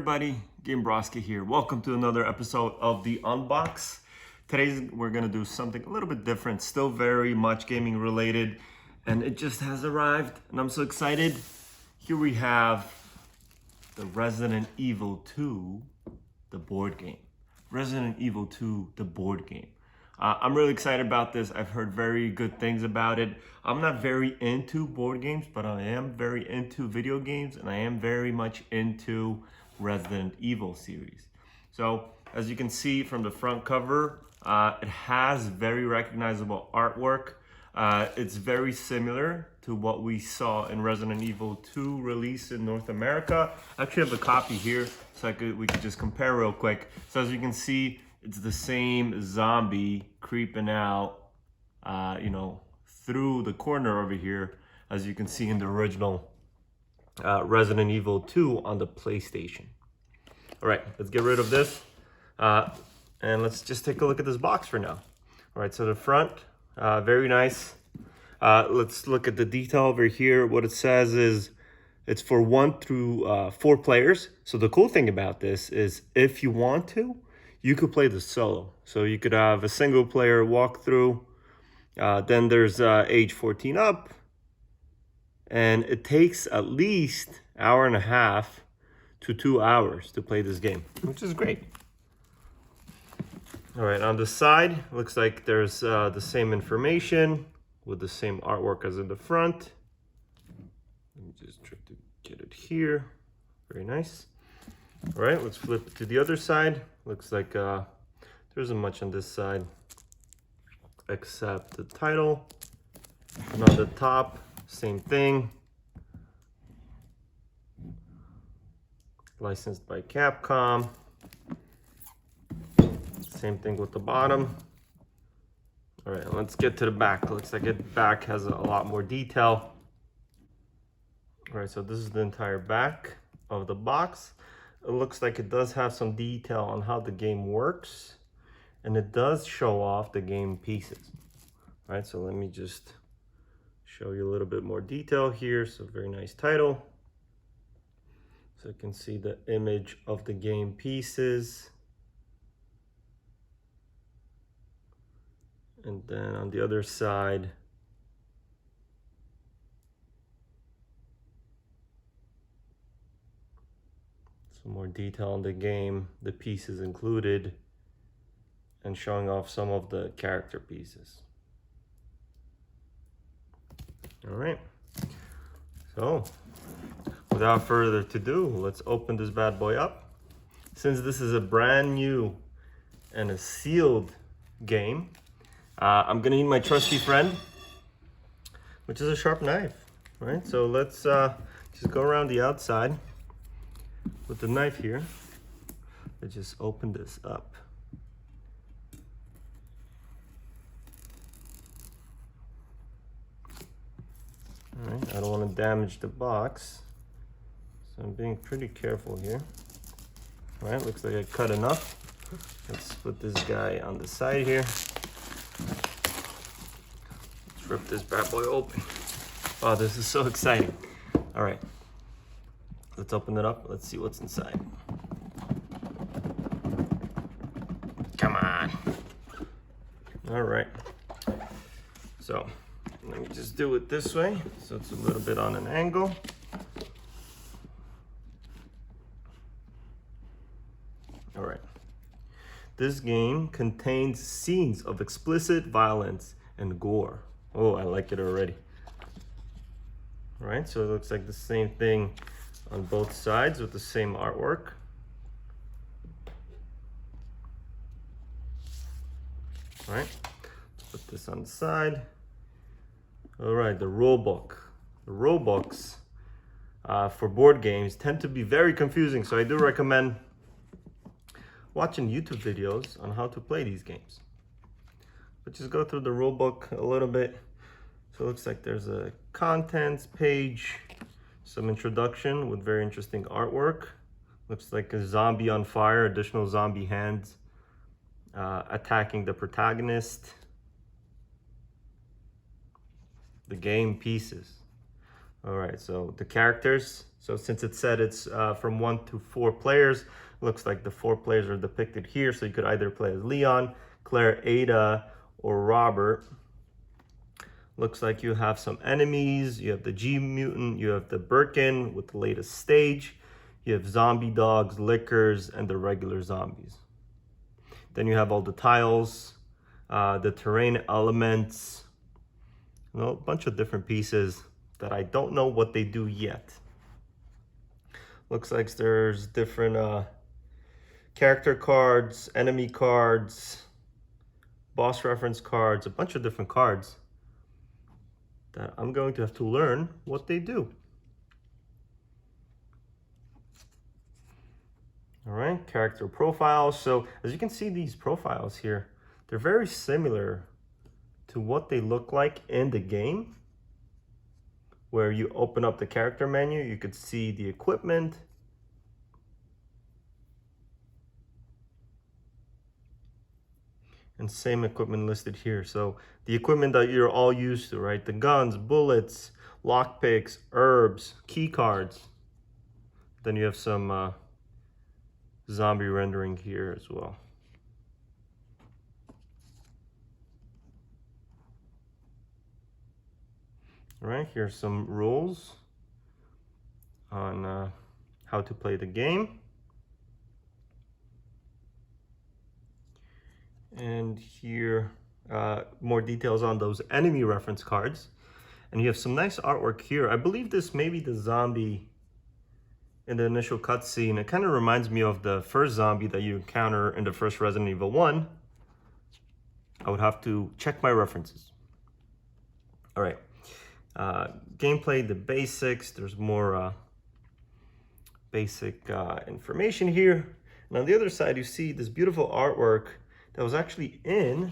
everybody, Broski here. Welcome to another episode of the Unbox. Today we're gonna do something a little bit different, still very much gaming related, and it just has arrived and I'm so excited. Here we have the Resident Evil 2, the board game. Resident Evil 2, the board game. I'm really excited about this. I've heard very good things about it. I'm not very into board games, but I am very into video games, and I am very much into Resident Evil series. So as you can see from the front cover, it has very recognizable artwork. It's very similar to what we saw in Resident Evil 2 release in North America. I actually have a copy here, so we could just compare real quick. So as you can see, it's the same zombie creeping out, through the corner over here, as you can see in the original Resident Evil 2 on the PlayStation. All right, let's get rid of this. And let's just take a look at this box for now. All right, so the front, very nice. Let's look at the detail over here. What it says is it's for 1 through 4 players. So the cool thing about this is if you want to, you could play this solo. So you could have a single player walkthrough. Then there's age 14 up. And it takes at least 1.5 hours to 2 hours to play this game, which is great. All right, on the side, looks like there's the same information with the same artwork as in the front. Let me just try to get it here. Very nice. All right, let's flip it to the other side. Looks like there isn't much on this side except the title. And on the top, same thing. Licensed by Capcom. Same thing with the bottom. All right, let's get to the back. Looks like the back has a lot more detail. All right, so this is the entire back of the box. It looks like it does have some detail on how the game works, and it does show off the game pieces. All right, so let me just show you a little bit more detail here. So very nice title. So you can see the image of the game pieces. And then on the other side, some more detail on the game, the pieces included, and showing off some of the character pieces. All right, so without further ado, let's open this bad boy up. Since this is a brand new and a sealed game, I'm gonna need my trusty friend, which is a sharp knife, right? So let's just go around the outside with the knife here. Let's just open this up. All right, I don't want to damage the box, so I'm being pretty careful here. All right, looks like I cut enough. Let's put this guy on the side here. Let's rip this bad boy open. Wow, this is so exciting. All right, let's open it up. Let's see what's inside. Come on. All right. So let me just do it this way, so it's a little bit on an angle. All right. This game contains scenes of explicit violence and gore. Oh, I like it already. All right, so it looks like the same thing on both sides with the same artwork. All right, let's put this on the side. All right, the rule book. The rule books for board games tend to be very confusing, so I do recommend watching YouTube videos on how to play these games. But just go through the rule book a little bit. So it looks like there's a contents page, some introduction with very interesting artwork. Looks like a zombie on fire, additional zombie hands attacking the protagonist. The game pieces. All right, so the characters, So since it said it's from 1 to 4 players, looks like the 4 players are depicted here. So you could either play as Leon, Claire, Ada, or Robert. Looks like you have some enemies. You have the G mutant, you have the Birkin with the latest stage. You have zombie dogs, lickers, and the regular zombies. Then you have all the tiles, the terrain elements, a bunch of different pieces that I don't know what they do yet. Looks like there's different character cards, enemy cards, boss reference cards, a bunch of different cards that I'm going to have to learn what they do. All right, character profiles. So as you can see, these profiles here, they're very similar to what they look like in the game. Where you open up the character menu, you could see the equipment. And same equipment listed here. So the equipment that you're all used to, right? The guns, bullets, lockpicks, herbs, key cards. Then you have some zombie rendering here as well. All right, here's some rules on how to play the game. And here, more details on those enemy reference cards. And you have some nice artwork here. I believe this may be the zombie in the initial cutscene. It kind of reminds me of the first zombie that you encounter in the first Resident Evil 1. I would have to check my references. All right. Gameplay, the basics. There's more basic information here. And on the other side, you see this beautiful artwork that was actually in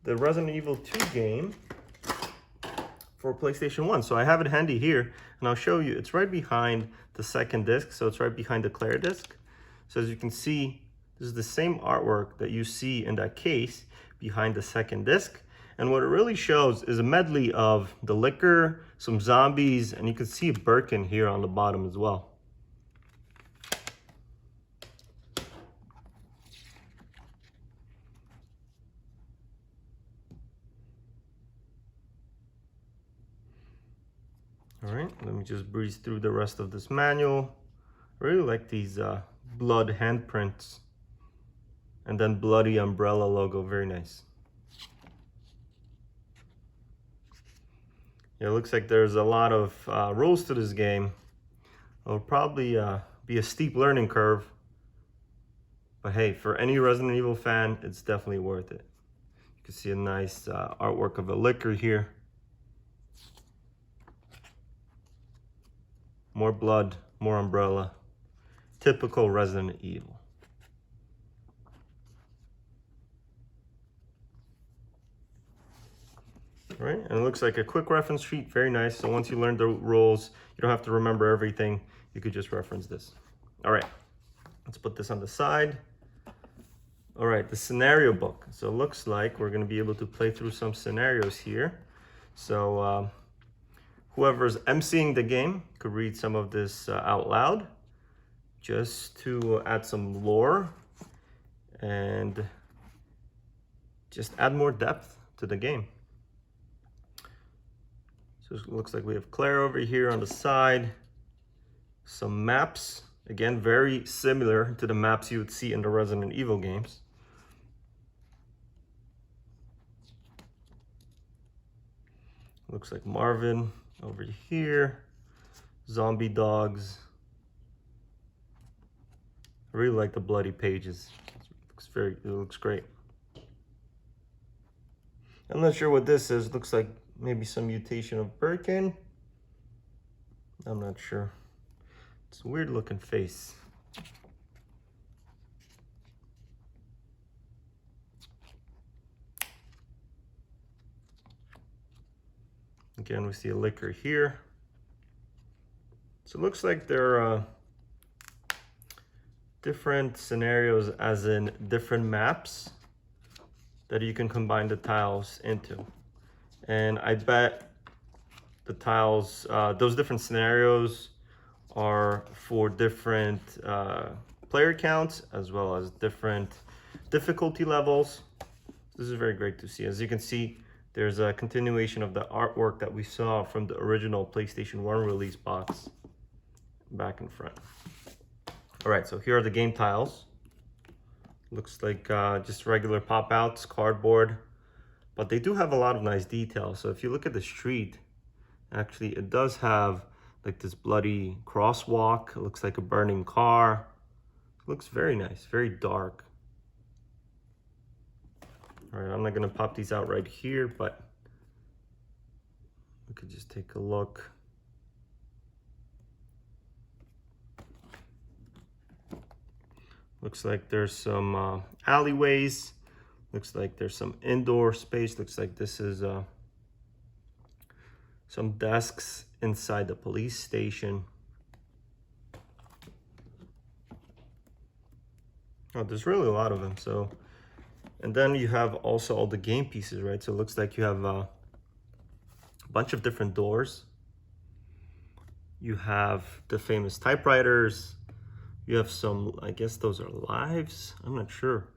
the Resident Evil 2 game for PlayStation 1. So I have it handy here, and I'll show you. It's right behind the second disc, so it's right behind the Claire disc. So as you can see, this is the same artwork that you see in that case behind the second disc. And what it really shows is a medley of the liquor, some zombies, and you can see Birkin here on the bottom as well. All right, let me just breeze through the rest of this manual. I really like these blood handprints. And then bloody umbrella logo, very nice. Yeah, it looks like there's a lot of rules to this game. It'll probably be a steep learning curve. But hey, for any Resident Evil fan, it's definitely worth it. You can see a nice artwork of a liquor here. More blood, more umbrella. Typical Resident Evil. All right, and it looks like a quick reference sheet, very nice. So once you learn the rules, you don't have to remember everything. You could just reference this. All right, let's put this on the side. All right, the scenario book. So it looks like we're gonna be able to play through some scenarios here. So whoever's emceeing the game could read some of this out loud, just to add some lore and just add more depth to the game. So it looks like we have Claire over here on the side, some maps, again, very similar to the maps you would see in the Resident Evil games. Looks like Marvin over here, zombie dogs. I really like the bloody pages. It looks great. I'm not sure what this is. Looks like maybe some mutation of Birkin. I'm not sure. It's a weird looking face. Again, we see a liquor here. So it looks like there are different scenarios, as in different maps that you can combine the tiles into. And I bet the tiles, those different scenarios are for different player counts as well as different difficulty levels. This is very great to see. As you can see, there's a continuation of the artwork that we saw from the original PlayStation 1 release box back in front. All right, so here are the game tiles. Looks like just regular pop-outs, cardboard, but they do have a lot of nice details. So if you look at the street, actually it does have like this bloody crosswalk. It looks like a burning car. It looks very nice, very dark. All right, I'm not gonna pop these out right here, but we could just take a look. Looks like there's some alleyways. Looks like there's some indoor space. Looks like this is some desks inside the police station. Oh, there's really a lot of them. So, and then you have also all the game pieces, right? So it looks like you have a bunch of different doors. You have the famous typewriters. You have some, I guess those are lives. I'm not sure.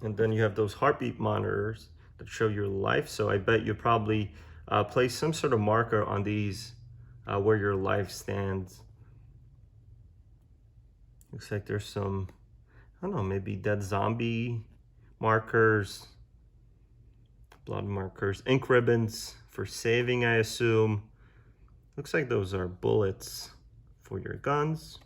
And then you have those heartbeat monitors that show your life. So I bet you probably place some sort of marker on these where your life stands. Looks like there's some, I don't know, maybe dead zombie markers, blood markers, ink ribbons for saving, I assume. Looks like those are bullets for your guns.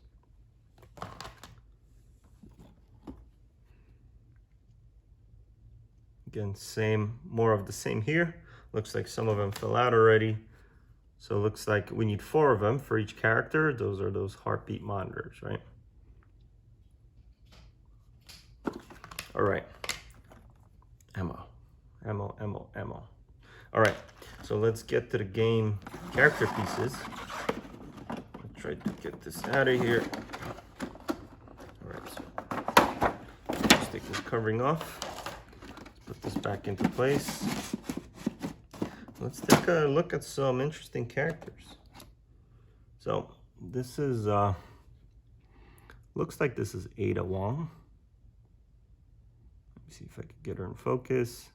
Again, same, more of the same here. Looks like some of them fell out already. So it looks like we need 4 of them for each character. Those are those heartbeat monitors, right? All right, ammo. All right, so let's get to the game character pieces. I'll try to get this out of here. All right, so just take this covering off. Put this back into place. Let's take a look at some interesting characters. So this is, looks like this is Ada Wong. Let me see if I can get her in focus.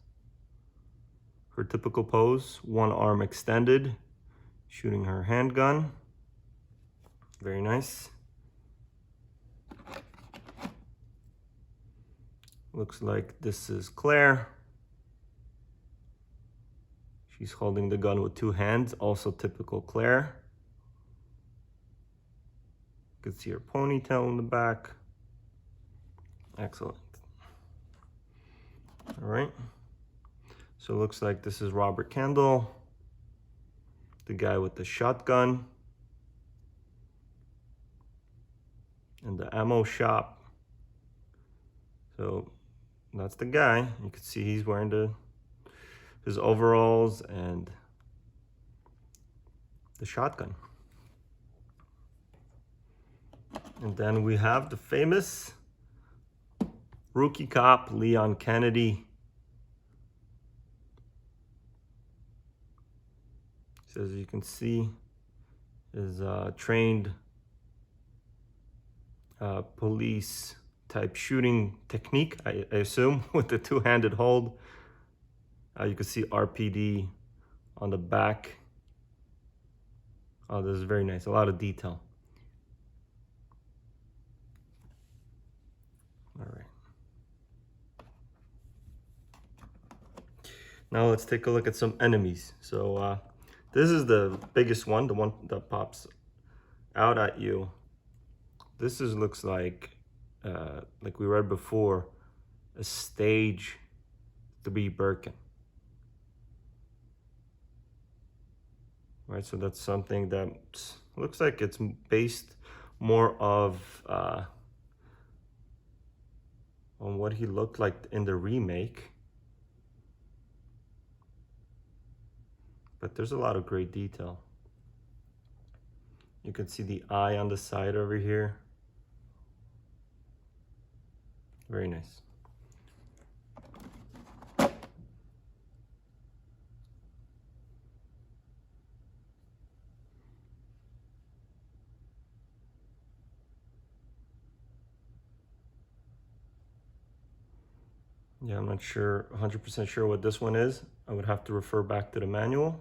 Her typical pose, one arm extended, shooting her handgun. Very nice. Looks like this is Claire. She's holding the gun with 2 hands, also typical Claire. You can see her ponytail in the back. Excellent. All right. So it looks like this is Robert Kendall, the guy with the shotgun and the ammo shop. So that's the guy. You can see he's wearing his overalls and the shotgun. And then we have the famous rookie cop, Leon Kennedy. So as you can see, is trained police type shooting technique, I assume, with the 2-handed hold. You can see RPD on the back. Oh, this is very nice, a lot of detail. All right. Now let's take a look at some enemies. So this is the biggest one, the one that pops out at you. This looks like we read before, a stage 3 Birkin. Right, so that's something that looks like it's based more of on what he looked like in the remake. But there's a lot of great detail. You can see the eye on the side over here. Very nice. Yeah, I'm not sure, 100% sure what this one is. I would have to refer back to the manual.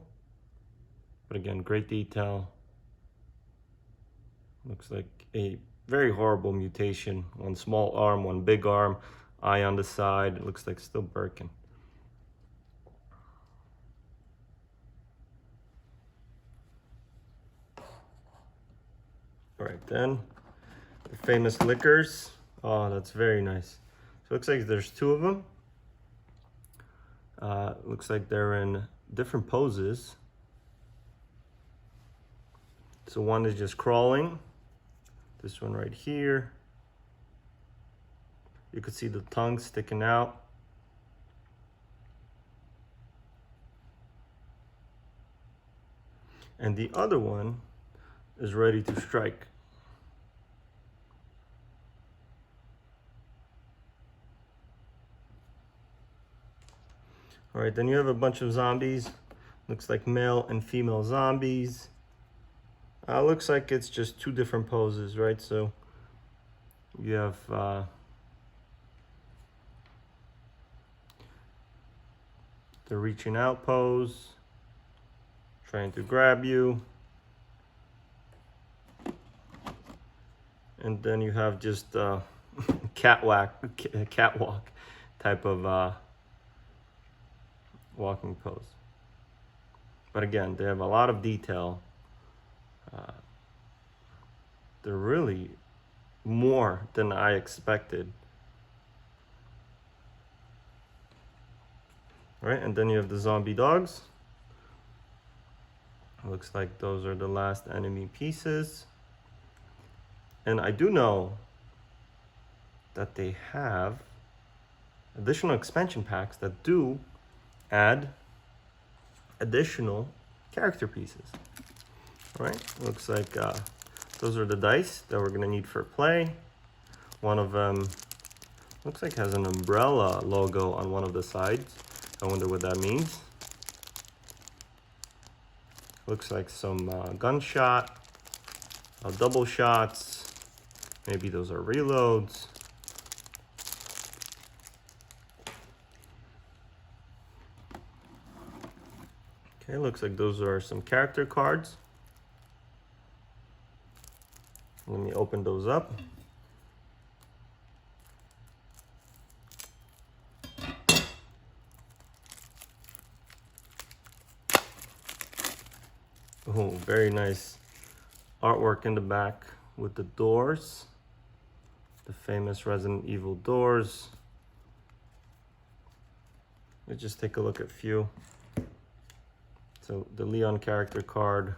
But again, great detail. Looks like a very horrible mutation. One small arm, one big arm, eye on the side. It looks like still Birkin. All right, then the famous liquors. Oh, that's very nice. So it looks like there's two of them. Looks like they're in different poses. So one is just crawling. This one right here. You could see the tongue sticking out. And the other one is ready to strike. All right, then you have a bunch of zombies. Looks like male and female zombies. Looks like it's just two different poses, right? So you have the reaching out pose, trying to grab you. And then you have just catwalk type of walking pose. But again, they have a lot of detail. They're really more than I expected. All right, and then you have the zombie dogs. Looks like those are the last enemy pieces. And I do know that they have additional expansion packs that do add additional character pieces. All right, looks like those are the dice that we're gonna need for play. One of them looks like has an umbrella logo on one of the sides. I wonder what that means. Looks like some gunshot, double shots. Maybe those are reloads. Okay, looks like those are some character cards. Let me open those up. Oh, very nice artwork in the back with the doors. The famous Resident Evil doors. Let's just take a look at a few. So the Leon character card,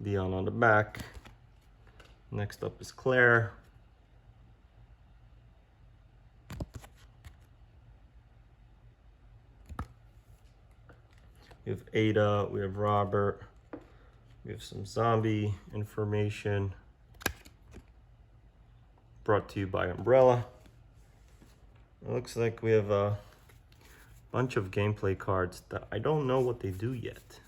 Leon on the back. Next up is Claire. We have Ada, we have Robert, we have some zombie information. Brought to you by Umbrella. It looks like we have a bunch of gameplay cards that I don't know what they do yet.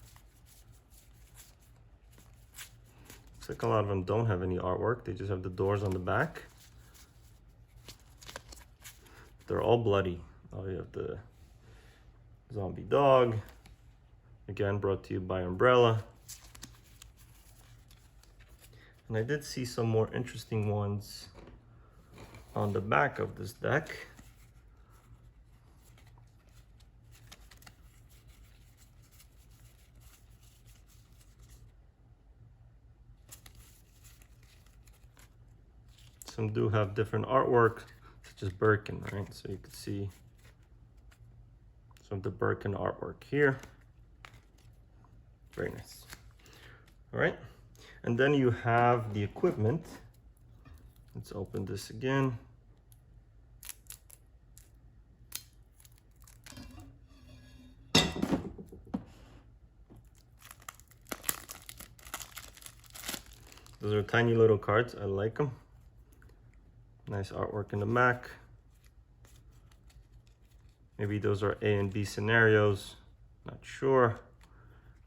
Looks like a lot of them don't have any artwork. They just have the doors on the back. They're all bloody. Oh, you have the zombie dog. Again, brought to you by Umbrella. And I did see some more interesting ones on the back of this deck. Some do have different artwork, such as Birkin, right? So you can see some of the Birkin artwork here. Very nice. All right, and then you have the equipment. Let's open this again. Those are tiny little cards. I like them. Nice artwork in the back. Maybe those are A and B scenarios. Not sure.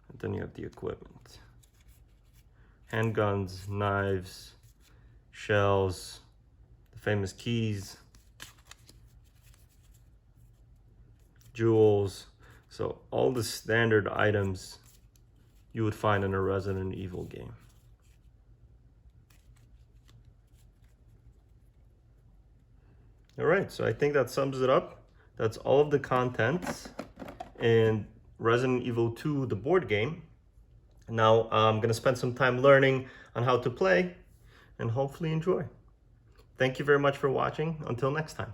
And then you have the equipment. Handguns, knives, shells, the famous keys. jewels. So all the standard items you would find in a Resident Evil game. All right, so I think that sums it up. That's all of the contents in Resident Evil 2, the board game. Now I'm gonna spend some time learning on how to play and hopefully enjoy. Thank you very much for watching. Until next time.